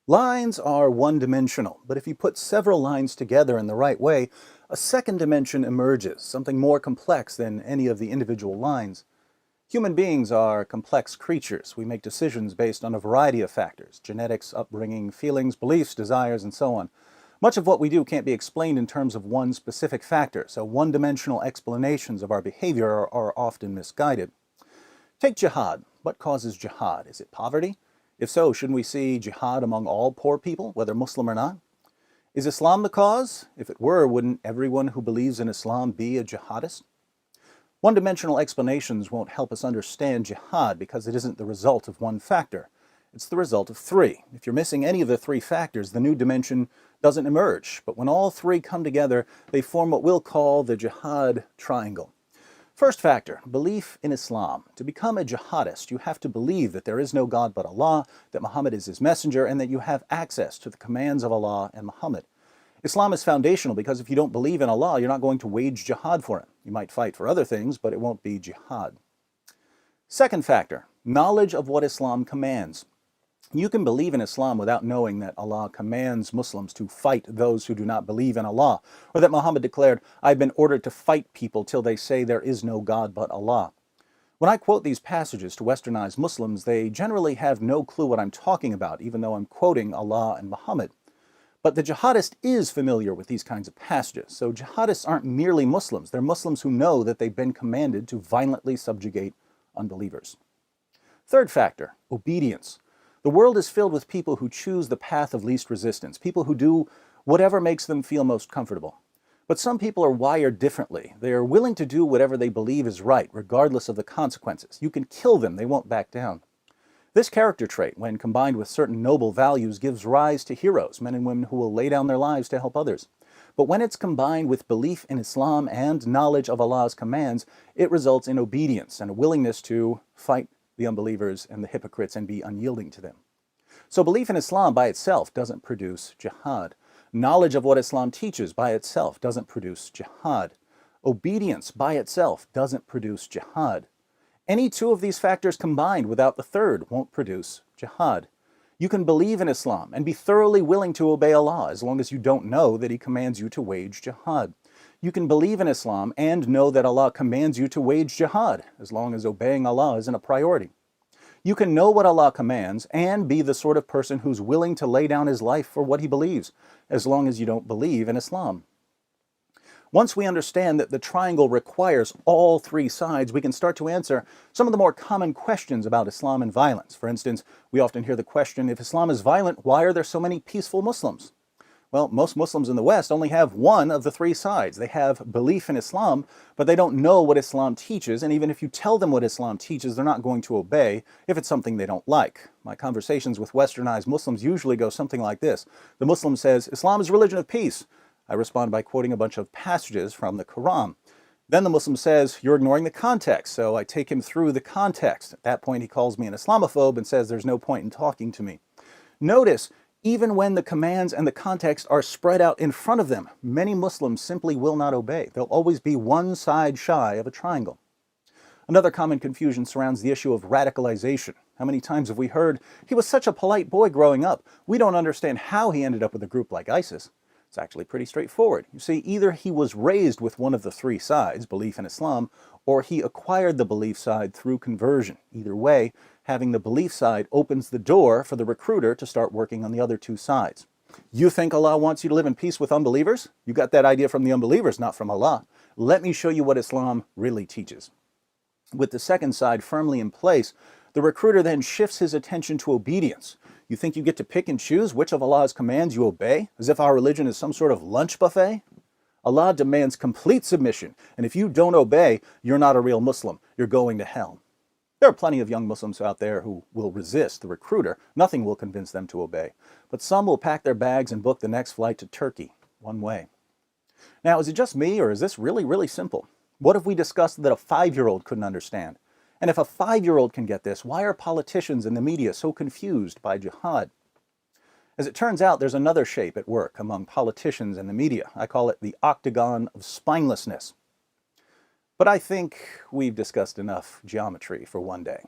Lines are one-dimensional, but if you put several lines together in the right way, a second dimension emerges, something more complex than any of the individual lines. Human beings are complex creatures. We make decisions based on a variety of factors: genetics, upbringing, feelings, beliefs, desires, and so on. Much of what we do can't be explained in terms of one specific factor, so one-dimensional explanations of our behavior are often misguided. Take jihad. What causes jihad? Is it poverty? If so, shouldn't we see jihad among all poor people, whether Muslim or not? Is Islam the cause? If it were, wouldn't everyone who believes in Islam be a jihadist? One-dimensional explanations won't help us understand jihad because it isn't the result of one factor. It's the result of three. If you're missing any of the three factors, the new dimension doesn't emerge. But when all three come together, they form what we'll call the Jihad Triangle. First factor, belief in Islam. To become a jihadist, you have to believe that there is no God but Allah, that Muhammad is his messenger, and that you have access to the commands of Allah and Muhammad. Islam is foundational because if you don't believe in Allah, you're not going to wage jihad for him. You might fight for other things, but it won't be jihad. Second factor, knowledge of what Islam commands. You can believe in Islam without knowing that Allah commands Muslims to fight those who do not believe in Allah, or that Muhammad declared, "I've been ordered to fight people till they say there is no God but Allah." When I quote these passages to westernized Muslims, they generally have no clue what I'm talking about, even though I'm quoting Allah and Muhammad. But the jihadist is familiar with these kinds of passages, so jihadists aren't merely Muslims. They're Muslims who know that they've been commanded to violently subjugate unbelievers. Third factor, obedience. The world is filled with people who choose the path of least resistance, people who do whatever makes them feel most comfortable. But some people are wired differently. They are willing to do whatever they believe is right, regardless of the consequences. You can kill them, they won't back down. This character trait, when combined with certain noble values, gives rise to heroes, men and women who will lay down their lives to help others. But when it's combined with belief in Islam and knowledge of Allah's commands, it results in obedience and a willingness to fight the unbelievers and the hypocrites and be unyielding to them. So belief in Islam by itself doesn't produce jihad. Knowledge of what Islam teaches by itself doesn't produce jihad. Obedience by itself doesn't produce jihad. Any two of these factors combined without the third won't produce jihad. You can believe in Islam and be thoroughly willing to obey Allah as long as you don't know that He commands you to wage jihad. You can believe in Islam and know that Allah commands you to wage jihad as long as obeying Allah isn't a priority. You can know what Allah commands and be the sort of person who's willing to lay down his life for what he believes, as long as you don't believe in Islam. Once we understand that the triangle requires all three sides, we can start to answer some of the more common questions about Islam and violence. For instance, we often hear the question, if Islam is violent, why are there so many peaceful Muslims? Well, most Muslims in the West only have one of the three sides. They have belief in Islam, but they don't know what Islam teaches, and even if you tell them what Islam teaches, they're not going to obey if it's something they don't like. My conversations with westernized Muslims usually go something like this. The Muslim says, "Islam is a religion of peace." I respond by quoting a bunch of passages from the Quran. Then the Muslim says, "You're ignoring the context," so I take him through the context. At that point, he calls me an Islamophobe and says there's no point in talking to me. Notice, even when the commands and the context are spread out in front of them, many Muslims simply will not obey. They'll always be one side shy of a triangle. Another common confusion surrounds the issue of radicalization. How many times have we heard, "He was such a polite boy growing up. We don't understand how he ended up with a group like ISIS." It's actually pretty straightforward. You see, either he was raised with one of the three sides, belief in Islam, or he acquired the belief side through conversion. Either way, having the belief side opens the door for the recruiter to start working on the other two sides. You think Allah wants you to live in peace with unbelievers? You got that idea from the unbelievers, not from Allah. Let me show you what Islam really teaches. With the second side firmly in place, the recruiter then shifts his attention to obedience. You think you get to pick and choose which of Allah's commands you obey, as if our religion is some sort of lunch buffet? Allah demands complete submission, and if you don't obey, you're not a real Muslim. You're going to hell. There are plenty of young Muslims out there who will resist the recruiter. Nothing will convince them to obey. But some will pack their bags and book the next flight to Turkey, one way. Now, is it just me, or is this really, really simple? What if we discussed that a 5-year-old couldn't understand? And if a 5-year-old can get this, why are politicians and the media so confused by jihad? As it turns out, there's another shape at work among politicians and the media. I call it the octagon of spinelessness. But I think we've discussed enough geometry for one day.